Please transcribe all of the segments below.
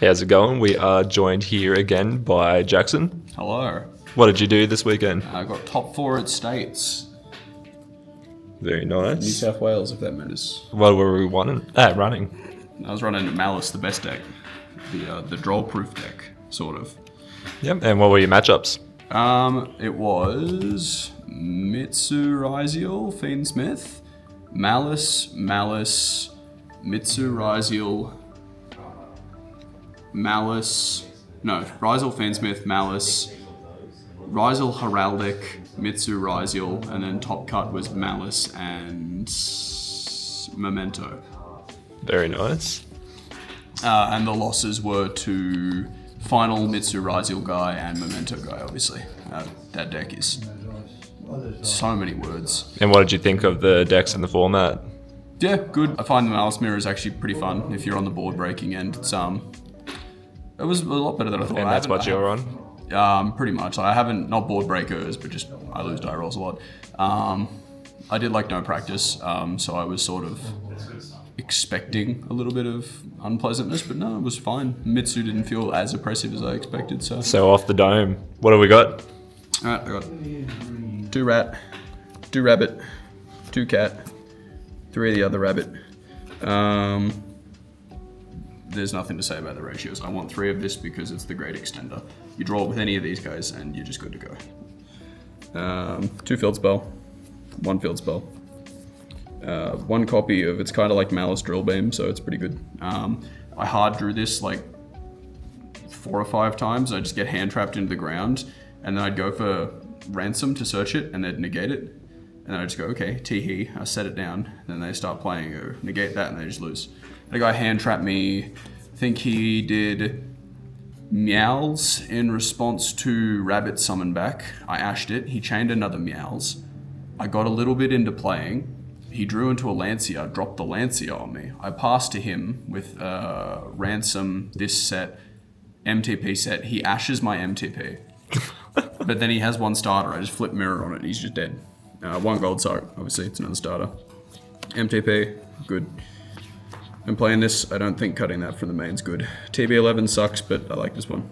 How's it going? We are joined here again by Jackson. Hello. What did you do this weekend? I got top 4 at States. Very New nice. South Wales, if that matters. What were we running? Running. I was running Maliss, the best deck. The droll-proof deck, sort of. Yep. And what were your matchups? It was Mitsu Ryziel, Fiend Smith, Maliss, Mitsu Ryziel, Ryziel, Fiend Smith, Maliss, Ryziel Heraldic, Mitsu Ryziel, and then top cut was Maliss and Memento. Very nice. And the losses were to final Mitsu Ryziel guy and Memento guy, obviously. That deck is so many words. And what did you think of the decks in the format? Yeah, good. I find the Malice Mirror is actually pretty fun if you're on the board breaking end. It was a lot better than I thought. And that's what you're on? Pretty much. I haven't, not board breakers, but just I lose die rolls a lot. I did no practice, so I was sort of expecting a little bit of unpleasantness, but no, it was fine. Mitsu didn't feel as oppressive as I expected, so. So off the dome, what have we got? Alright, I got 2 rat, 2 rabbit, 2 cat, 3 of the other rabbit. There's nothing to say about the ratios. I want 3 of this because it's the great extender. You draw with any of these guys and you're just good to go. 2 field spell, 1 field spell. 1 copy of, it's kind of like Malice Drill Beam, so it's pretty good. I hard drew this 4 or 5 times. I just get hand trapped into the ground, and then I'd go for ransom to search it, and they'd negate it. And then I just go, okay, tee-hee, I set it down. Then they start playing, go, negate that, and they just lose. The guy hand trapped me, I think he did Meows in response to Rabbit summon back. I ashed it, he chained another Meows. I got a little bit into playing. He drew into a Lancia, dropped the Lancia on me. I passed to him with ransom, this set, MTP set. He ashes my MTP. But then he has 1 starter. I just flip mirror on it and he's just dead. 1 gold sock, obviously, it's another starter. MTP, good. I'm playing this. I don't think cutting that from the main's good. TB11 sucks, but I like this one.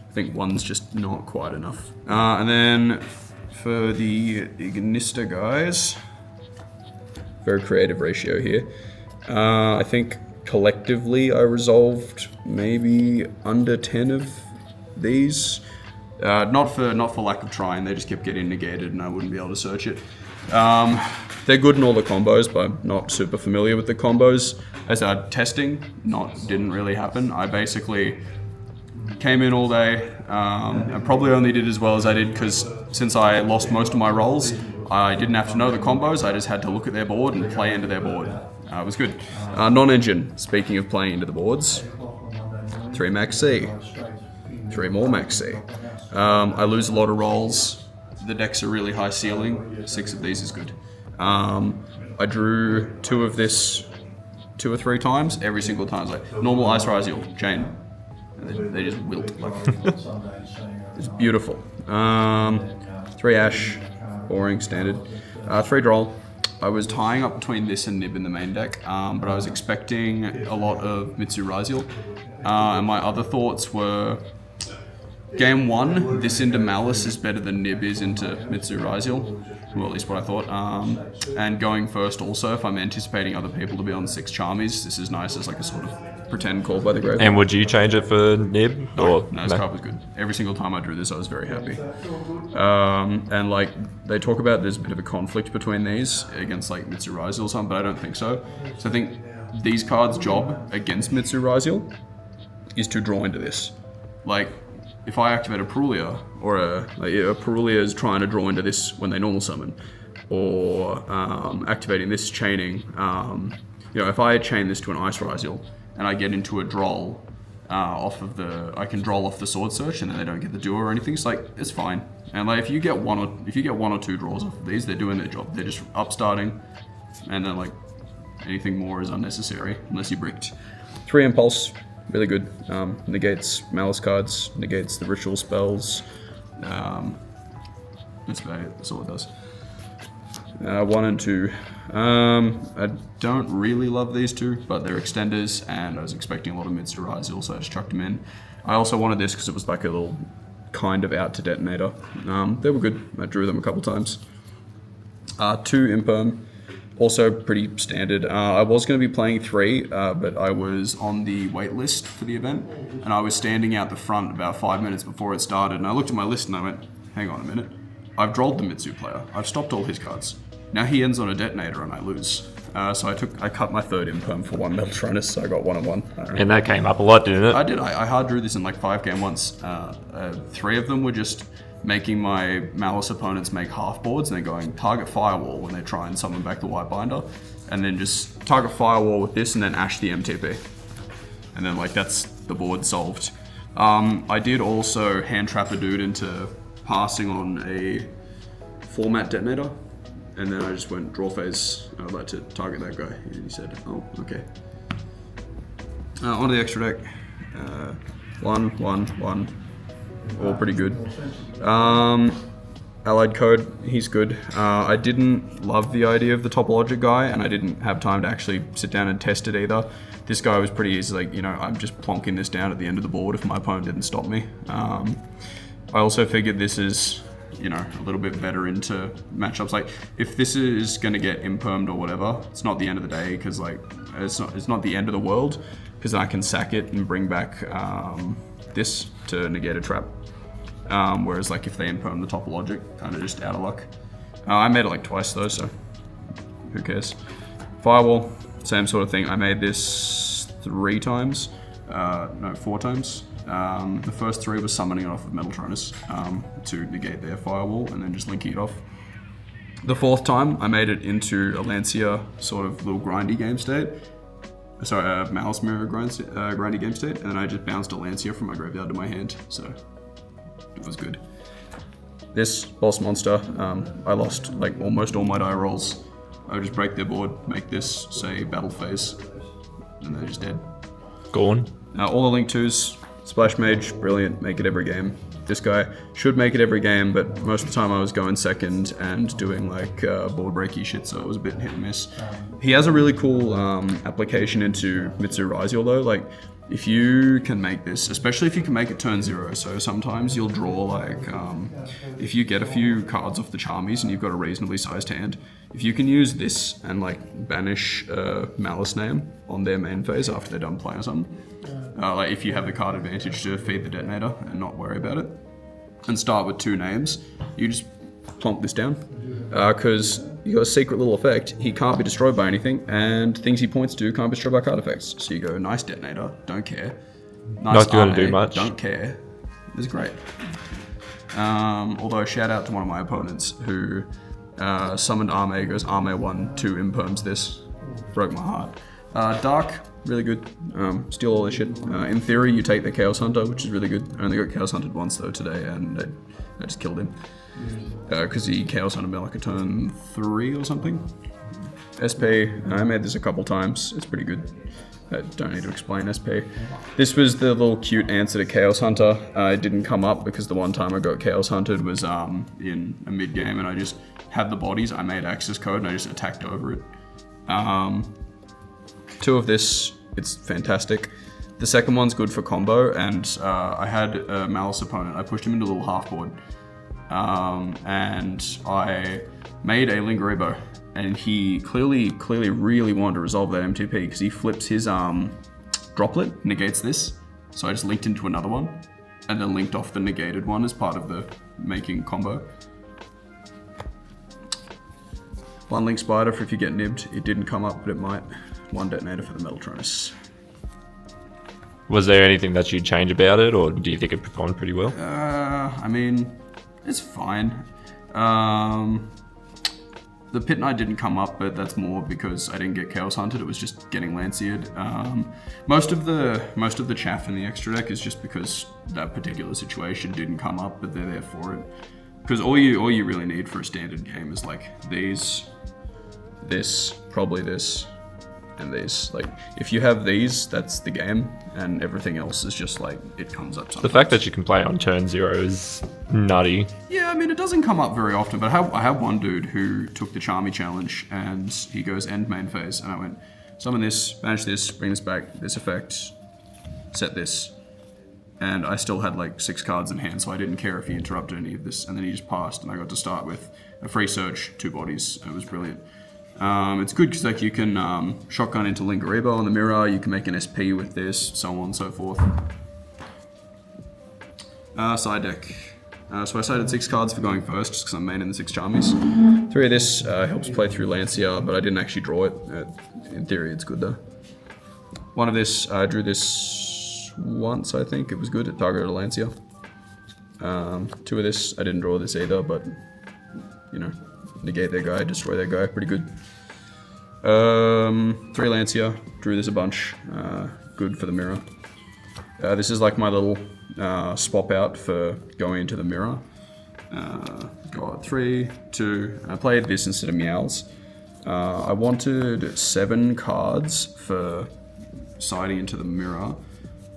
I think 1's just not quite enough. And then for the Ignista guys, very creative ratio here. I think collectively I resolved maybe under 10 of these. Not for lack of trying, they just kept getting negated and I wouldn't be able to search it. They're good in all the combos, but I'm not super familiar with the combos. As testing, didn't really happen. I basically came in all day. I probably only did as well as I did because since I lost most of my rolls, I didn't have to know the combos. I just had to look at their board and play into their board. It was good. Non-engine, speaking of playing into the boards, 3 max C, 3 more max C. I lose a lot of rolls. The decks are really high ceiling. 6 of these is good. I drew 2 of this 2 or 3 times. Every single time, it's like normal Ice Ryziel, chain. And they just wilt. It's beautiful. 3 Ash, boring, standard. 3 Droll. I was tying up between this and Nib in the main deck, but I was expecting a lot of Mitsu Ryziel. And my other thoughts were, game 1, this into Malice is better than Nib is into Mitsu Ryziel. Well, at least what I thought. And going first also, if I'm anticipating other people to be on 6 Charmies, this is nice as a sort of pretend call by the grave. And would you change it for Nib? No, this card was good. Every single time I drew this, I was very happy. And they talk about there's a bit of a conflict between these against Mitsu Ryziel or something, but I don't think so. So I think these cards' job against Mitsu Ryziel is to draw into this. If I activate a Perulia, or a Perulia is trying to draw into this when they normal summon, or activating this chaining, if I chain this to an Ice Ryziel and I get into a Droll I can Droll off the Sword Search and then they don't get the duo or anything. It's fine. And if you get one or 2 draws off of these, they're doing their job. They're just upstarting, and then anything more is unnecessary unless you bricked. 3 Impulse. Really good. Negates Malice cards, negates the ritual spells. That's about it. That's all it does. 1 and 2. I don't really love these two, but they're extenders, and I was expecting a lot of mids to rise, so I just chucked them in. I also wanted this because it was like a little kind of out to detonator. They were good. I drew them a couple times. 2 imperm, also pretty standard. I was going to be playing 3, but I was on the wait list for the event, and I was standing out the front about 5 minutes before it started, and I looked at my list and I went, hang on a minute. I've drolled the Mitsu player. I've stopped all his cards. Now he ends on a detonator and I lose. So I cut my 3rd imperm for 1 Meltronus, so I got 1 and 1. And that came up a lot, didn't it? I did. I hard drew this in like 5 game once. 3 of them were just making my Maliss opponents make half boards and then going target firewall when they try and summon back the white binder, and then just target firewall with this and then ash the MTP. And then like that's the board solved. I did also hand trap a dude into passing on a format detonator, and then I just went draw phase. I'd like to target that guy, and he said, "Oh, okay." Onto the extra deck. 1, 1, 1. All pretty good. Allied Code, he's good. I didn't love the idea of the topologic guy, and I didn't have time to actually sit down and test it either. This guy was pretty easy, like, you know, I'm just plonking this down at the end of the board if my opponent didn't stop me. I also figured this is, you know, a little bit better into matchups. Like, if this is going to get impermed or whatever, it's not the end of the day, because, like, it's not the end of the world, because I can sack it and bring back this to negate a trap. Whereas, like, if they imperm the topologic, kind of just out of luck. I made it, like, twice, though, so who cares? Firewall, same sort of thing. I made this 3 times. No, 4 times. The first 3 was summoning it off of Meltronus to negate their firewall and then just linking it off. The 4th time, I made it into a Lancia sort of little grindy game state. Sorry, Maliss mirror grindy game state, and then I just bounced a Lancia from my graveyard to my hand, so it was good. This boss monster, I lost like almost all my die rolls. I would just break their board, make this say battle phase, and they're just dead. Gone. All the Link 2s, Splash Mage, brilliant, make it every game. This guy should make it every game, but most of the time I was going second and doing like board breaky shit, so it was a bit hit and miss. He has a really cool application into Mitsu Raziel though. Like, if you can make this, especially if you can make it turn 0, so sometimes you'll draw like, if you get a few cards off the Charmies and you've got a reasonably sized hand, if you can use this and like banish Maliss name on their main phase after they're done playing or something, like if you have the card advantage to feed the detonator and not worry about it, and start with 2 names, you just plonk this down. Because you got a secret little effect, he can't be destroyed by anything, and things he points to can't be destroyed by card effects. So you go, nice detonator, don't care. Nice Not going to do much. Don't care. It's great. Although, shout out to one of my opponents who summoned Arme, goes Arme 1, 2 imperms this. Broke my heart. Dark, really good. Steal all this shit. In theory, you take the Chaos Hunter, which is really good. I only got Chaos Hunted once though today, and I just killed him. Because he Chaos Hunted me like a turn 3 or something. SP, I made this a couple times. It's pretty good. I don't need to explain SP. This was the little cute answer to Chaos Hunter. It didn't come up because the one time I got Chaos Hunted was in a mid game, and I just had the bodies. I made access code and I just attacked over it. 2 of this, it's fantastic. The second one's good for combo, and I had a Maliss opponent. I pushed him into a little half board, and I made a Lingaribo, and he clearly really wanted to resolve that MTP because he flips his droplet, negates this, so I just linked into another one, and then linked off the negated one as part of the making combo. 1 Link Spider for if you get nibbed. It didn't come up, but it might. 1 detonator for the Meltronus. Was there anything that you'd change about it, or do you think it performed pretty well? I mean, it's fine. The Pit Knight didn't come up, but that's more because I didn't get Chaos Hunted. It was just getting Lanciered. Most of the chaff in the extra deck is just because that particular situation didn't come up, but they're there for it. Because all you really need for a standard game is like these, this, probably this, and these. Like, if you have these, that's the game, and everything else is just like, it comes up sometimes. The fact that you can play on turn 0 is nutty. Yeah, I mean, it doesn't come up very often, but I have one dude who took the Charmy challenge, and he goes end main phase, and I went, summon this, banish this, bring this back, this effect, set this. And I still had like 6 cards in hand, so I didn't care if he interrupted any of this. And then he just passed, and I got to start with a free search, 2 bodies. It was brilliant. It's good because like you can shotgun into Lingaribo on the mirror. You can make an SP with this, so on and so forth. Side deck. So I sided 6 cards for going first, just because I'm maining the 6 Charmies. 3 of this helps play through Lancia, but I didn't actually draw it. In theory, it's good though. 1 of this, I drew this once, I think. It was good. It targeted a Lancia. 2 of this, I didn't draw this either, but, you know, negate their guy, destroy their guy, pretty good. 3 Lancia, drew this a bunch. Good for the mirror. This is like my little swap out for going into the mirror. Got 3, 2. I played this instead of Meows. I wanted 7 cards for siding into the mirror.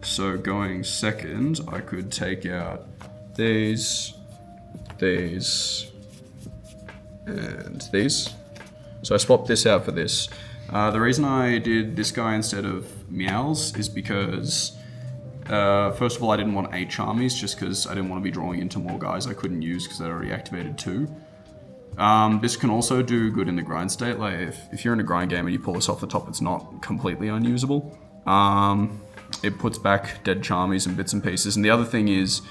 So going second, I could take out these, and these. So I swapped this out for this. The reason I did this guy instead of Meows is because, first of all, I didn't want 8 Charmies, just because I didn't want to be drawing into more guys I couldn't use because I'd already activated 2. This can also do good in the grind state. Like if you're in a grind game and you pull this off the top, it's not completely unusable. It puts back dead Charmies and bits and pieces. And the other thing is,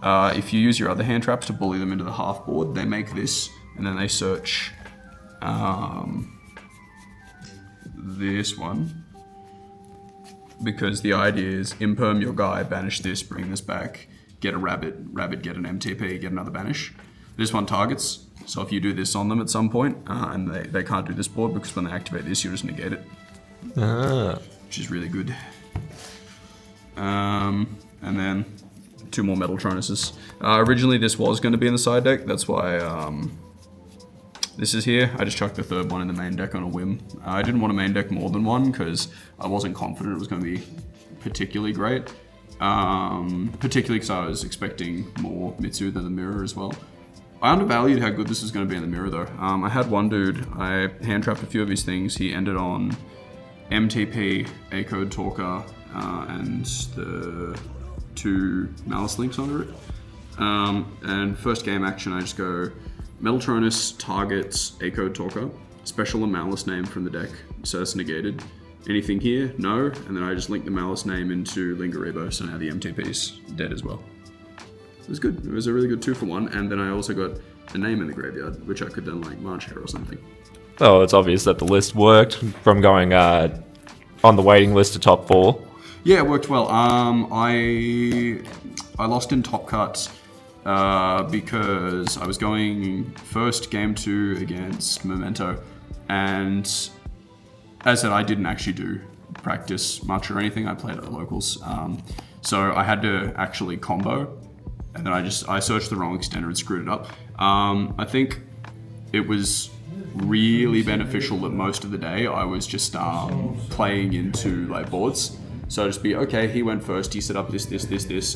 if you use your other hand traps to bully them into the half board, they make this, and then they search this one. Because the idea is imperm your guy, banish this, bring this back, get a rabbit, get an MTP, get another banish. This one targets, so if you do this on them at some point, and they can't do this board, because when they activate this, you just negate it. Which is really good. And then 2 more Metal Tronuses. Originally this was going to be in the side deck, that's why this is here. I just chucked the 3rd one in the main deck on a whim. I didn't want to main deck more than one because I wasn't confident it was going to be particularly great. Particularly because I was expecting more Mitsu than the mirror as well. I undervalued how good this was going to be in the mirror though. I had one dude, I hand trapped a few of his things, he ended on MTP, A-Code Talker, and the 2 Maliss links under it. And first game action, I just go Metal Tronus targets A-Code Talker, special a Maliss name from the deck, so that's negated. Anything here? No. And then I just link the Maliss name into Lingaribo, so now the MTP's dead as well. It was good. It was a really good 2-for-1, and then I also got a name in the graveyard, which I could then like March here or something. Oh, it's obvious that the list worked from going on the waiting list to top 4. Yeah, it worked well. I lost in top cuts because I was going first game 2 against Memento, and as I said, I didn't actually do practice much or anything. I played at the locals, so I had to actually combo, and then I searched the wrong extender and screwed it up. I think it was really beneficial that most of the day I was just playing into like boards. So just be, okay, he went first, he set up this,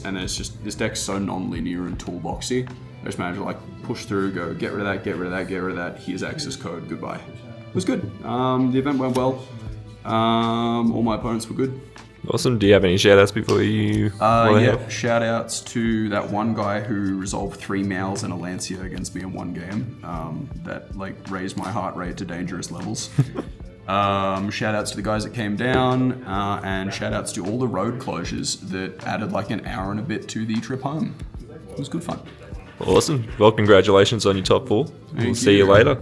and then it's just, this deck's so non-linear and toolboxy. I just managed to like push through, go, get rid of that, get rid of that, get rid of that, here's access code, goodbye. It was good. The event went well. All my opponents were good. Awesome. Do you have any shout-outs before you... Yeah, shout-outs to that one guy who resolved 3 Meows and a Lancia against me in one game. That like raised my heart rate to dangerous levels. Shout-outs to the guys that came down, and shout-outs to all the road closures that added like an hour and a bit to the trip home. It was good fun. Awesome. Well, congratulations on your top 4. We'll see you later.